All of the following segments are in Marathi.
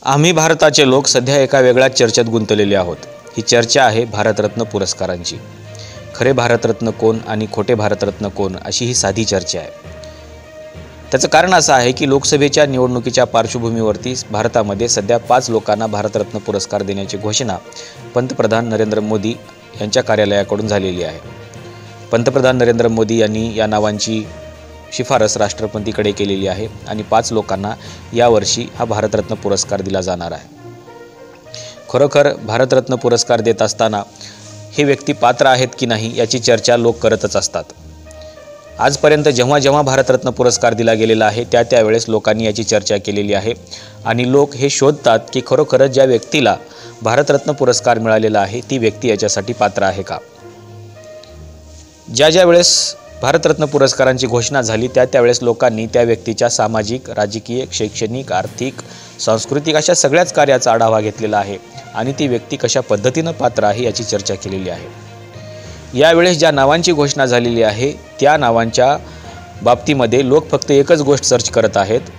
आम्ही भारताचे लोक सध्या एका वेगळ्याच चर्चेत गुंतलेले आहोत। ही चर्चा आहे भारतरत्न पुरस्कारांची। खरे भारतरत्न कोण आणि खोटे भारतरत्न कोण अशी ही साधी चर्चा आहे। त्याचं कारण असं आहे की लोकसभेच्या निवडणुकीच्या पार्श्वभूमीवरती भारतामध्ये सध्या 5 लोकांना भारतरत्न पुरस्कार देण्याची घोषणा पंतप्रधान नरेंद्र मोदी यांच्या कार्यालयाकडून झालेली आहे। पंतप्रधान नरेंद्र मोदी यांनी या नावांची शिफारस राष्ट्रपतींकडे केलेली आहे आणि 5 लोकांना यावर्षी हा भारतरत्न पुरस्कार दिला जाणार आहे। खरोखर भारतरत्न पुरस्कार देत असताना हे व्यक्ती पात्र आहेत की नाही याची चर्चा लोक करतच असतात। आजपर्यंत जेव्हा भारतरत्न पुरस्कार दिला गेलेला आहे त्यावेळेस लोकांनी याची चर्चा केलेली आहे आणि लोक हे शोधतात की खरोखरच ज्या व्यक्तीला भारतरत्न पुरस्कार मिळालेला आहे ती व्यक्ती याच्यासाठी पात्र आहे का। ज्या वेळेस भारतरत्न पुरस्कारांची घोषणा झाली त्यावेळेस लोकांनी त्या व्यक्तीच्या सामाजिक, राजकीय, शैक्षणिक, आर्थिक, सांस्कृतिक अशा सगळ्याच कार्याचा आढावा घेतलेला आहे आणि ती व्यक्ती कशा पद्धतीने पात्र आहे याची चर्चा केलेली आहे। यावेळेस ज्या नावांची घोषणा झालेली आहे त्या नावांच्या बाबतीमध्ये लोक फक्त एकच गोष्ट सर्च करत आहेत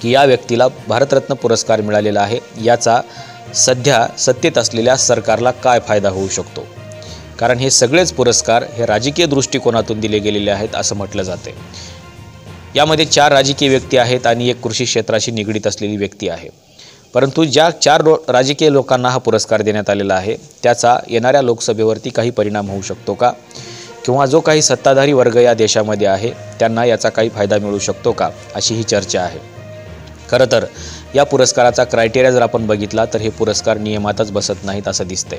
की या व्यक्तीला भारतरत्न पुरस्कार मिळालेला आहे याचा सध्या सत्तेत असलेल्या सरकारला काय फायदा होऊ शकतो। कारण हे सगळेच पुरस्कार हे राजकीय दृष्टिकोनातून दिले गेलेले आहेत असं म्हटलं जाते। यामध्ये 4 राजकीय व्यक्ती आहेत आणि एक कृषी क्षेत्राशी निगडीत असलेली व्यक्ती आहे। परंतु ज्या 4 राजकीय लोकांना हा पुरस्कार देण्यात आलेला आहे त्याचा येणाऱ्या लोकसभेवरती काही परिणाम होऊ शकतो का, किंवा जो काही सत्ताधारी वर्ग या देशामध्ये आहे त्यांना याचा काही फायदा मिळू शकतो का, अशी ही चर्चा आहे। खरं तर या पुरस्काराचा क्रायटेरिया जर आपण बघितला तर हे पुरस्कार नियमातच बसत नाहीत असं दिसतंय।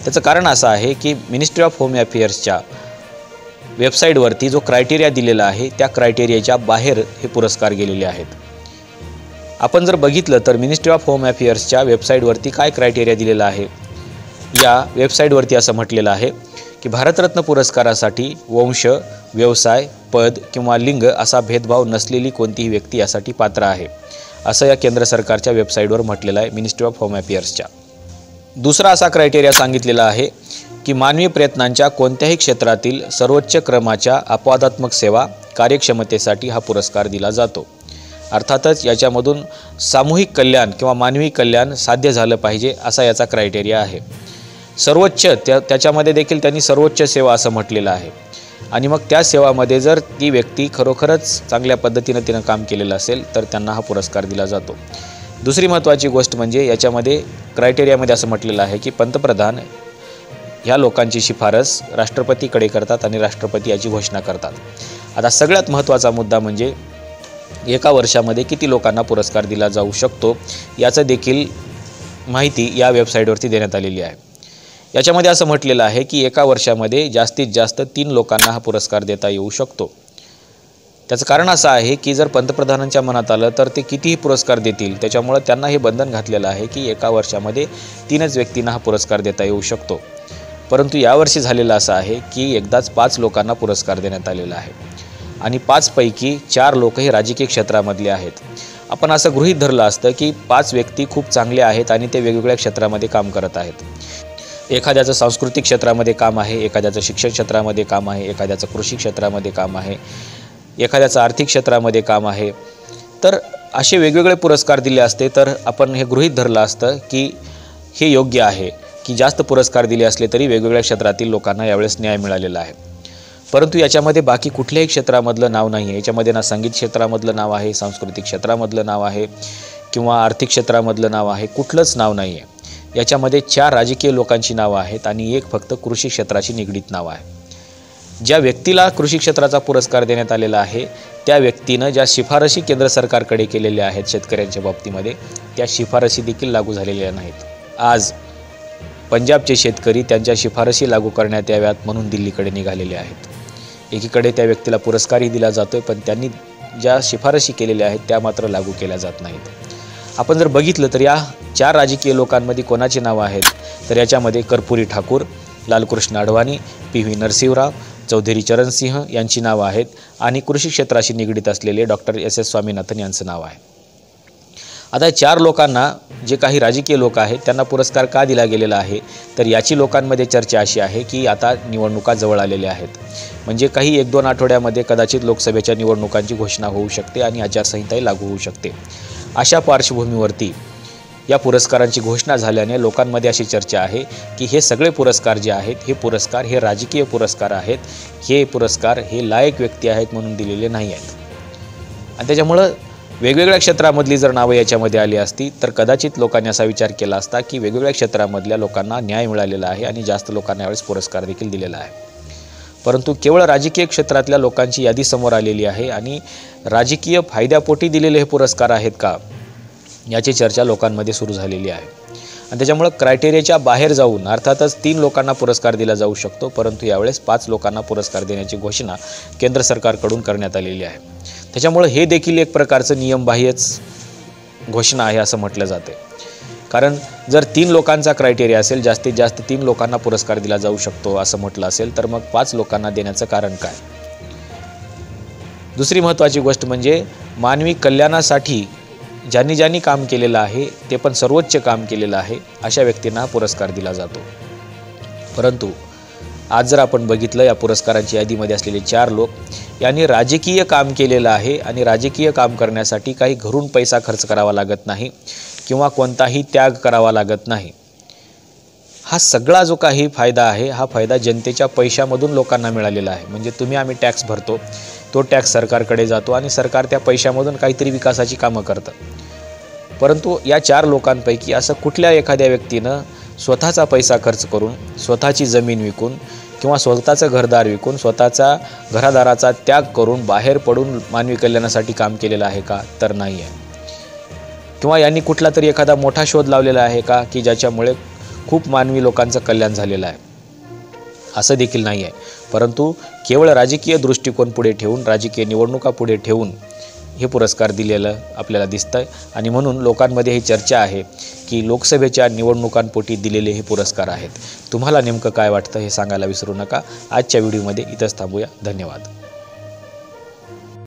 त्याचं कारण असं आहे की मिनिस्ट्री ऑफ होम अफेअर्सच्या वेबसाईटवरती जो क्रायटेरिया दिलेला आहे त्या क्रायटेरियाच्या बाहेर हे पुरस्कार गेलेले आहेत। आपण जर बघितलं तर मिनिस्ट्री ऑफ होम अफेअर्सच्या वेबसाईटवरती काय क्रायटेरिया दिलेला आहे, या वेबसाईटवरती असं म्हटलेलं आहे की भारतरत्न पुरस्कारासाठी वंश, व्यवसाय, पद किंवा लिंग असा भेदभाव नसलेली कोणतीही व्यक्ती यासाठी पात्र आहे, असं या केंद्र सरकारच्या वेबसाईटवर म्हटलेलं आहे मिनिस्ट्री ऑफ होम अफेअर्सच्या। दुसरा असा क्रायटेरिया सांगितलेला आहे की मानवी प्रयत्नांच्या कोणत्याही क्षेत्रातील सर्वोच्च क्रमाच्या अपवादात्मक सेवा कार्यक्षमतेसाठी हा पुरस्कार दिला जातो। अर्थातच याच्यामधून सामूहिक कल्याण किंवा मानवी कल्याण साध्य झालं पाहिजे असा याचा क्रायटेरिया आहे। सर्वोच्च त्याच्यामध्ये देखील त्यांनी सर्वोच्च सेवा असं म्हटलेलं आहे आणि मग त्या सेवामध्ये जर ती व्यक्ती खरोखरच चांगल्या पद्धतीनं तिनं काम केलेलं असेल तर त्यांना हा पुरस्कार दिला जातो। दुसरी महत्त्वाची गोष्ट म्हणजे याच्यामध्ये क्रायटेरियामध्ये असं म्हटलेलं आहे की पंतप्रधान ह्या लोकांची शिफारस राष्ट्रपतीकडे करतात आणि राष्ट्रपती याची घोषणा करतात। आता सगळ्यात महत्त्वाचा मुद्दा म्हणजे एका वर्षामध्ये किती लोकांना पुरस्कार दिला जाऊ शकतो याचं देखील माहिती या वेबसाईटवरती देण्यात आलेली आहे। याच्यामध्ये असं म्हटलेलं आहे की एका वर्षामध्ये जास्तीत जास्त 3 लोकांना हा पुरस्कार देता येऊ शकतो। त्याचं कारण असं आहे की जर पंतप्रधानांच्या मनात आलं तर ते कितीही पुरस्कार देतील, त्याच्यामुळे त्यांना हे बंधन घातलेलं आहे की एका वर्षामध्ये 3च व्यक्तींना हा पुरस्कार देता येऊ शकतो। परंतु यावर्षी झालेलं असं आहे की एकदाच 5 लोकांना पुरस्कार देण्यात आलेला आहे आणि 5 पैकी 4 लोक हे राजकीय क्षेत्रामधले आहेत। आपण असं गृहीत धरलं असतं की 5 व्यक्ती खूप चांगले आहेत आणि ते वेगवेगळ्या क्षेत्रामध्ये काम करत आहेत। एखाद्याचं सांस्कृतिक क्षेत्रामध्ये काम आहे, एखाद्याचं शिक्षण क्षेत्रामध्ये काम आहे, एखाद्याचं कृषी क्षेत्रामध्ये काम आहे, एखाद्याचं आर्थिक क्षेत्रामध्ये काम आहे। तर असे वेगवेगळे पुरस्कार दिले असते तर आपण हे गृहीत धरलं असतं की हे योग्य आहे की जास्त पुरस्कार दिले असले तरी वेगवेगळ्या क्षेत्रातील लोकांना यावेळेस न्याय मिळालेला आहे। परंतु याच्यामध्ये बाकी कुठल्याही क्षेत्रामधलं नाव नाही आहे। याच्यामध्ये ना संगीत क्षेत्रामधलं नाव आहे, सांस्कृतिक क्षेत्रामधलं नाव आहे किंवा आर्थिक क्षेत्रामधलं नाव आहे, कुठलंच नाव नाही आहे। याच्यामध्ये 4 राजकीय लोकांची नावं आहेत आणि एक फक्त कृषी क्षेत्राशी निगडीत नाव आहे। ज्या व्यक्तीला कृषी क्षेत्राचा पुरस्कार देण्यात आलेला आहे त्या व्यक्तीनं ज्या शिफारशी केंद्र सरकारकडे केलेल्या आहेत शेतकऱ्यांच्या बाबतीमध्ये त्या शिफारशी देखील लागू झालेल्या नाहीत। आज पंजाबचे शेतकरी त्यांच्या शिफारशी लागू करण्यात याव्यात म्हणून दिल्लीकडे निघालेले आहेत। एकीकडे त्या व्यक्तीला पुरस्कारही दिला जातोय पण त्यांनी ज्या शिफारशी केलेल्या आहेत त्या मात्र लागू केल्या जात नाहीत। आपण जर बघितलं तर या 4 राजकीय लोकांमध्ये कोणाची नावं आहेत तर याच्यामध्ये कर्पूरी ठाकूर, लालकृष्ण अडवाणी, PV नरसिंहराव, चौधरी चरण सिंह यांची नावं आहेत आणि कृषी क्षेत्राशी निगडीत असलेले डॉक्टर SS स्वामीनाथन यांचं नाव आहे। आता 4 लोकांना जे काही राजकीय लोक आहेत त्यांना पुरस्कार का दिला गेलेला आहे तर याची लोकांमध्ये चर्चा अशी आहे की आता निवडणुका जवळ आलेल्या आहेत, म्हणजे काही 1-2 आठवड्यामध्ये कदाचित लोकसभेच्या निवडणुकांची घोषणा होऊ शकते आणि आचारसंहिताही लागू होऊ शकते। अशा पार्श्वभूमीवरती या पुरस्कारांची घोषणा झाल्याने लोकांमध्ये अशी चर्चा आहे की हे सगळे पुरस्कार जे आहेत हे पुरस्कार हे राजकीय पुरस्कार आहेत. हे पुरस्कार हे लायक व्यक्ती आहेत म्हणून दिलेले नाही आहेत. आणि त्याच्यामुळं वेगवेगळ्या क्षेत्रामधली जर नावं याच्यामध्ये आली असती तर कदाचित लोकांनी असा विचार केला असता की वेगवेगळ्या क्षेत्रामधल्या लोकांना न्याय मिळालेला आहे आणि जास्त लोकांना यावेळेस पुरस्कार देखील दिलेला आहे. परंतु केवळ राजकीय क्षेत्रातल्या लोकांची यादी समोर आलेली आहे आणि राजकीय फायद्यापोटी दिलेले हे पुरस्कार आहेत का याची चर्चा लोकांमध्ये सुरू झालेली आहे. आणि त्याच्यामुळं क्रायटेरियाच्या बाहेर जाऊन अर्थातच 3 लोकांना पुरस्कार दिला जाऊ शकतो, परंतु यावेळेस 5 लोकांना पुरस्कार देण्याची घोषणा केंद्र सरकारकडून करण्यात आलेली आहे. त्याच्यामुळं हे देखील एक प्रकारचं नियमबाह्यच घोषणा आहे असं म्हटलं जाते. कारण जर 3 लोकांचा क्रायटेरिया असेल, जास्तीत जास्त 3 लोकांना पुरस्कार दिला जाऊ शकतो असं म्हटलं असेल, तर मग 5 लोकांना देण्याचं कारण काय? दुसरी महत्त्वाची गोष्ट म्हणजे मानवी कल्याणासाठी ज्यांनी काम केलेलं आहे ते पण सर्वोच्च काम केलेलं आहे अशा व्यक्तींना पुरस्कार दिला जातो. परंतु आज जर आपण बघितलं या पुरस्कारांच्या यादीमध्ये असलेले 4 लोक यांनी राजकीय काम केलेलं आहे आणि राजकीय काम करण्यासाठी काही घरून पैसा खर्च करावा लागत नाही किंवा कोणताही त्याग करावा लागत नाही. हा सगळा जो काही फायदा आहे हा फायदा जनतेच्या पैशामधून लोकांना मिळालेला आहे. म्हणजे तुम्ही आम्ही टॅक्स भरतो, तो टॅक्स सरकारकडे जातो आणि सरकार त्या पैशामधून काहीतरी विकासाची कामं करतं. परंतु या 4 लोकांपैकी असं कुठल्या एखाद्या व्यक्तीनं स्वतःचा पैसा खर्च करून, स्वतःची जमीन विकून किंवा स्वतःचं घरदार विकून, स्वतःचा घरादाराचा त्याग करून बाहेर पडून मानवी कल्याणासाठी काम केलेलं आहे का? तर नाही आहे. किंवा यांनी कुठला तरी एखादा मोठा शोध लावलेला आहे का की ज्याच्यामुळे खूप मानवी लोकांचं कल्याण झालेलं आहे? असं देखील नाही आहे. परंतु केवळ राजकीय दृष्टिकोन पुढे ठेवून, राजकीय निवडणुका पुढे ठेवून हे पुरस्कार दिलेलं आपल्याला दिसतंय. आणि म्हणून लोकांमध्ये ही चर्चा आहे की लोकसभेच्या निवडणुकांपोटी दिलेले हे पुरस्कार आहेत. तुम्हाला नेमकं काय वाटतं हे सांगायला विसरू नका. आजच्या व्हिडिओमध्ये इथंच थांबूया. धन्यवाद.